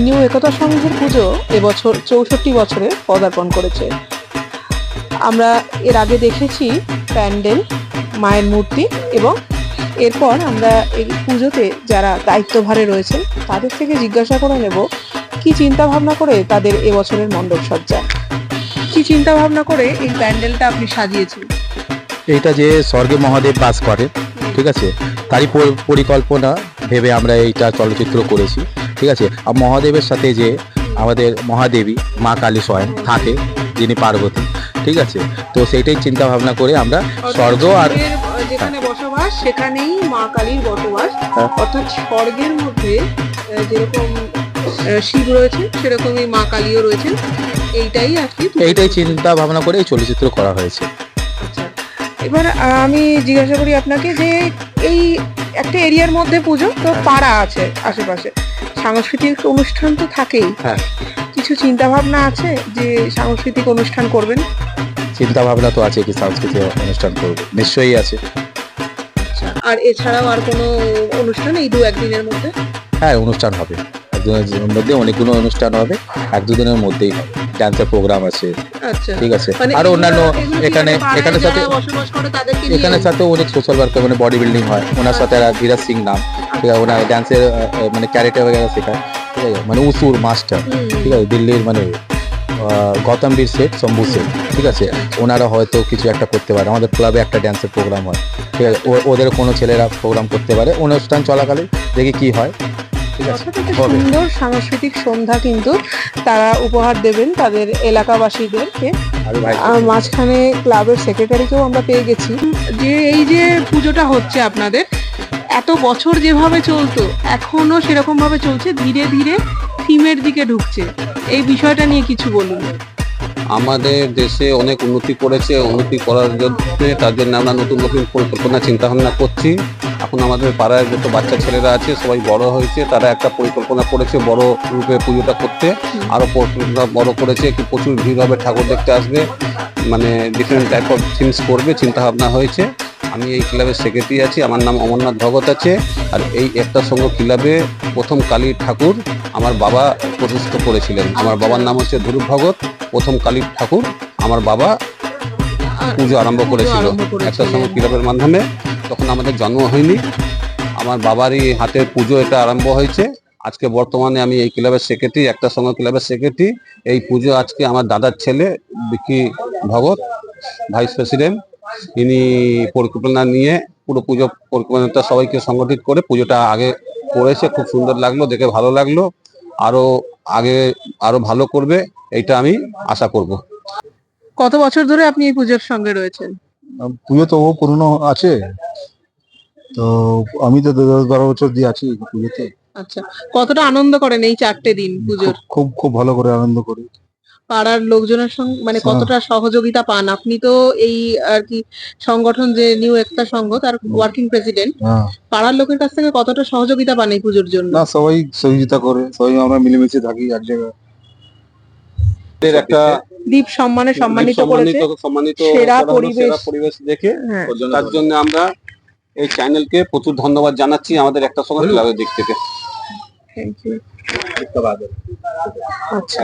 New একতা সংঘের পুজো এবছর 64 বছরে পদার্পণ করেছে। আমরা এর আগে দেখেছি প্যান্ডেল, মায়ের মূর্তি, এবং এরপর আমরা এই পুজোতে যারা দায়িত্বভারে রয়েছেন তাদের থেকে জিজ্ঞাসা করে নেব কি চিন্তা ভাবনা করে তাদের এবছরের মণ্ডপ সজ্জা, কি চিন্তা ভাবনা করে এই প্যান্ডেলটা আপনি সাজিয়েছেন। এইটা যে স্বর্গে মহাদেব বাস করে, ঠিক আছে, তারই পরিকল্পনা ভেবে আমরা এইটা চলচ্চিত্র করেছি, ঠিক আছে। আর মহাদেবের সাথে যে আমাদের মহাদেবী মা কালী স্বয়ং থাকে, যিনি পার্বতী, ঠিক আছে। তো সেইটাই চিন্তা ভাবনা করে আমরা স্বর্গ আর যেখানে বসবাস সেখানেই মা কালীর বসবাস, অর্থাৎ স্বর্গের মধ্যে যেরকম শিব রয়েছে সেরকমই মা কালীও রয়েছেন, এইটাই আর কি, এইটাই চিন্তা ভাবনা করে এই চলচ্চিত্র করা হয়েছে। আচ্ছা, এবার আমি জিজ্ঞাসা করি আপনাকে যে এই একটা এরিয়ার মধ্যে পুজো, তো পাড়া আছে আশেপাশে, সাংস্কৃতিক অনুষ্ঠান তো থাকেই, হ্যাঁ, কিছু চিন্তা ভাবনা আছে যে সাংস্কৃতিক অনুষ্ঠান করবেন? চিন্তা ভাবনা তো আছে, কি সাংস্কৃতিক অনুষ্ঠান করবো, নিশ্চয়ই আছে। আর এছাড়াও আর কোনো অনুষ্ঠান এই 2-1 দিনের মধ্যে? হ্যাঁ, অনুষ্ঠান হবে, একদিনের মধ্যে অনেকগুলো অনুষ্ঠান হবে, 1-2 দিনের মধ্যেই হবে। ডান্সের প্রোগ্রাম আছে, আচ্ছা, ঠিক আছে। মানে আর অন্যান্য এখানে সাথে বসবাস করে তাদেরকে নিয়ে? এখানে সাথে অনেক সোশ্যাল ওয়ার্কার, মানে বডি বিল্ডিং হয়, ওনার সাথে আর ধীরাজ সিং নাম, ঠিক আছে, ওনার ডান্সের মানে ক্যারেক্টার বগেরা শেখায়, ঠিক আছে, মানে উসুর মাস্টার, ঠিক আছে, দিল্লির, মানে গৌতমবীর শেঠ, শম্ভু শেঠ, ঠিক আছে। ওনারা হয়তো কিছু একটা করতে পারে, আমাদের ক্লাবে একটা ড্যান্সের প্রোগ্রাম হয়, ঠিক আছে, ওদের কোনো ছেলেরা প্রোগ্রাম করতে পারে, অনুষ্ঠান চলাকালীন দেখি কি হয়, ঠিক আছে। সুন্দর সাংস্কৃতিক সন্ধ্যা কিন্তু তারা উপহার দেবেন তাদের এলাকাবাসীদেরকে। মাঝখানে ক্লাবের সেক্রেটারিকেও আমরা পেয়ে গেছি। যে এই যে পুজোটা হচ্ছে আপনাদের, এত বছর যেভাবে চলতো এখনো সেরকম ভাবে চলছে, ধীরে ধীরে থিমের দিকে ঢুকছে, এই বিষয়টা নিয়ে কিছু বলুন। আমাদের দেশে অনেক উন্নতি করেছে, উন্নতি করার জন্য তার জন্য আমরা নতুন নতুন পরিকল্পনা চিন্তা ভাবনা করছি। এখন আমাদের পাড়ায় যত বাচ্চা ছেলেরা আছে সবাই বড় হয়েছে, তারা একটা পরিকল্পনা করেছে বড় রূপে পুজোটা করতে, আরো পরিকল্পনা বড় করেছে কি প্রচুর ভিড় হবে, ঠাকুর দেখতে আসবে, মানে ডিফারেন্ট টাইপ অফ থিমস করবে, চিন্তা ভাবনা হয়েছে। আমি এই ক্লাবের সেক্রেটারি আছি, আমার নাম অমরনাথ ভগত আছে। আর এই একটা সঙ্গ ক্লাবে প্রথম কালী ঠাকুর আমার বাবা প্রতিষ্ঠিত করেছিলেন। আমার বাবার নাম হচ্ছে ধ্রুব ভগত। প্রথম কালী ঠাকুর আমার বাবা পুজো আরম্ভ করেছিল একটা সঙ্গ ক্লাবের মাধ্যমে। তখন আমাদের জন্ম হয়নি, আমার বাবারই হাতের পুজো এটা আরম্ভ হয়েছে। আজকে বর্তমানে আমি এই ক্লাবের সেক্রেটারি, একটা সঙ্গ ক্লাবের সেক্রেটারি। এই পুজো আজকে আমার দাদার ছেলে বিকি ভগত, ভাইস প্রেসিডেন্ট, ইনি পরিকল্পনা নিয়ে পুরো পুজো পরিকল্পনাটা সবাইকে সংগঠিত করে পুজোটা আগে করেছে। খুব সুন্দর লাগলো, দেখে ভালো লাগলো, আরো আগে আরো ভালো করবে এইটা আমি আশা করব। কত বছর ধরে আপনি এই পুজোর সঙ্গে রয়েছেন? পুজো তো পুরনো আছে, তো আমি তো 10-12 বছর দিয়ে আছি পুজোতে। আচ্ছা, কতটা আনন্দ করেন এই 4টে দিন পুজোর? খুব খুব ভালো করে আনন্দ করি। পাড়ার লোকজনের সঙ্গে মানে কতটা সহযোগিতা পান? আপনি তো এই আর কি সংগঠন যে নিউ একতা সংঘ তার ওয়ার্কিং প্রেসিডেন্ট, পাড়ার লোকের কাছ থেকে কতটা সহযোগিতা পান এই পুজোর জন্য? না, সবাই সহযোগিতা করে, সবাই আমরা মিলেমিশে থাকি এক জায়গায়। একটা দীপ সম্মানে সম্মানিত করেছে, সেরা পরিবেশ দেখে, হ্যাঁ। তার জন্য আমরা এই চ্যানেলকে প্রচুর ধন্যবাদ জানাচ্ছি আমাদের একটা সঙ্গে ক্লাবের দিক থেকে। Thank you. আচ্ছা।